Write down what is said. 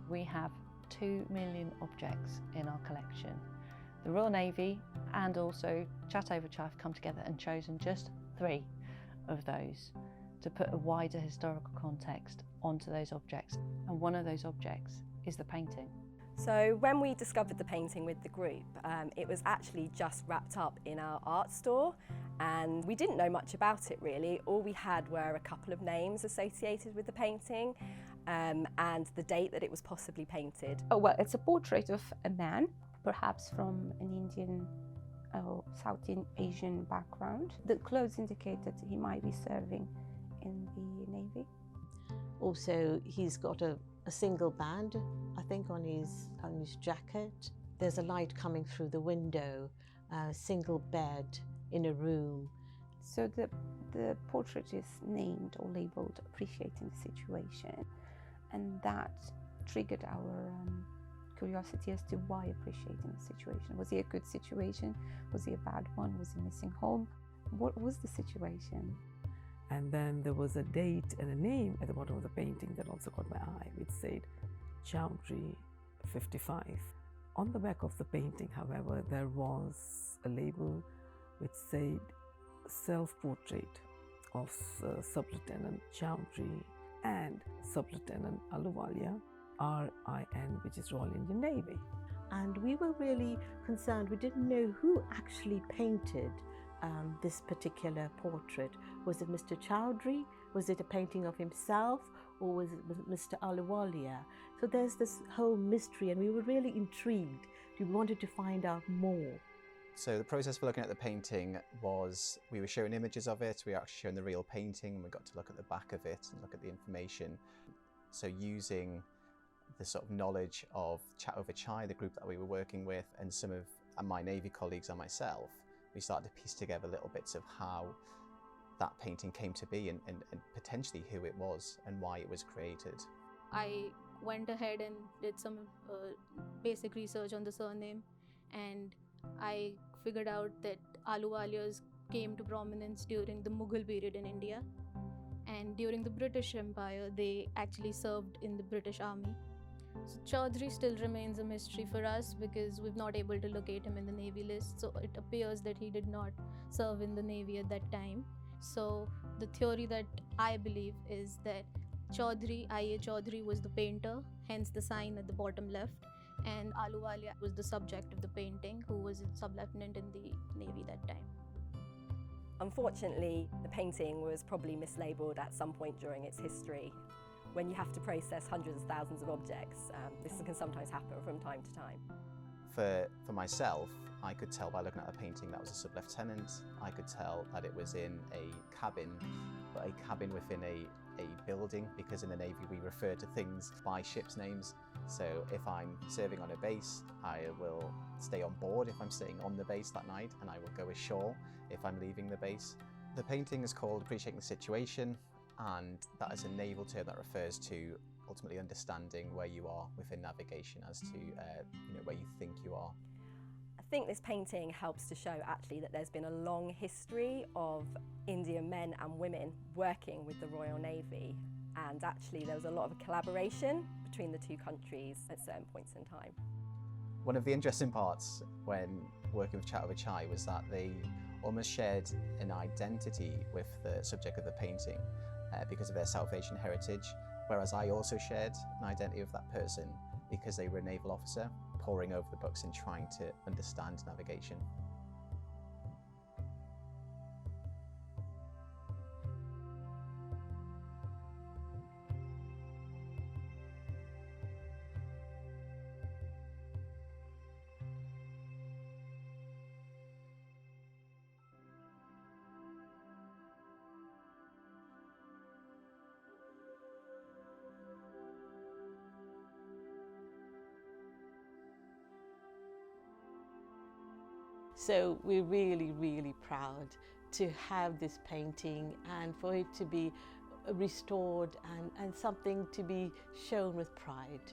We have 2 million objects in our collection. The Royal Navy and also Chat Over Chai have come together and chosen just 3 of those to put a wider historical context onto those objects. And one of those objects is the painting. So when we discovered the painting with the group, it was actually just wrapped up in our art store, and we didn't know much about it really. All we had were a couple of names associated with the painting and the date that it was possibly painted. Oh, well, it's a portrait of a man, perhaps from an Indian or South Asian background. The clothes indicate that he might be serving in the Navy. Also, he's got a single band, I think, on his jacket. There's a light coming through the window, a single bed in a room. So the portrait is named or labelled Appreciating the Situation, and that triggered our curiosity as to why appreciating the situation. Was it a good situation? Was it a bad one? Was he missing home? What was the situation? And then there was a date and a name at the bottom of the painting that also caught my eye, which said Chowdhury 55. On the back of the painting, however, there was a label which said self-portrait of Sub-Lieutenant Chowdhury and Sub-Lieutenant Ahluwalia, RIN, which is Royal Indian Navy. And we were really concerned. We didn't know who actually painted this particular portrait. Was it Mr. Chowdhury? Was it a painting of himself? Or was it Mr. Ahluwalia? So there's this whole mystery, and we were really intrigued. We wanted to find out more. So the process for looking at the painting was, we were showing images of it, we were actually showing the real painting, and we got to look at the back of it and look at the information. So using the sort of knowledge of Chat Over Chai, the group that we were working with, and some of my Navy colleagues and myself, we started to piece together little bits of how that painting came to be and potentially who it was and why it was created. I went ahead and did some basic research on the surname, and I figured out that Ahluwalias came to prominence during the Mughal period in India, and during the British Empire they actually served in the British Army. So Chowdhury still remains a mystery for us because we've not able to locate him in the Navy list, so it appears that he did not serve in the Navy at that time. So the theory that I believe is that Chowdhury, I.A. Chowdhury, was the painter, hence the sign at the bottom left, and Ahluwalia was the subject of the painting, who was a sub-lieutenant in the Navy that time. Unfortunately, the painting was probably mislabeled at some point during its history. When you have to process hundreds of thousands of objects, this can sometimes happen from time to time. For myself, I could tell by looking at a painting that was a sub-lieutenant. I could tell that it was in a cabin, but a cabin within a building, because in the Navy we refer to things by ship's names. So if I'm serving on a base, I will stay on board if I'm staying on the base that night, and I will go ashore if I'm leaving the base. The painting is called Appreciating the Situation, and that is a naval term that refers to ultimately understanding where you are within navigation as to where you think you are. I think this painting helps to show actually that there's been a long history of Indian men and women working with the Royal Navy, and actually there was a lot of collaboration between the two countries at certain points in time. One of the interesting parts when working with Chat Over Chai was that they almost shared an identity with the subject of the painting because of their South Asian heritage, whereas I also shared an identity with that person because they were a naval officer poring over the books and trying to understand navigation. So we're really, really proud to have this painting and for it to be restored and something to be shown with pride.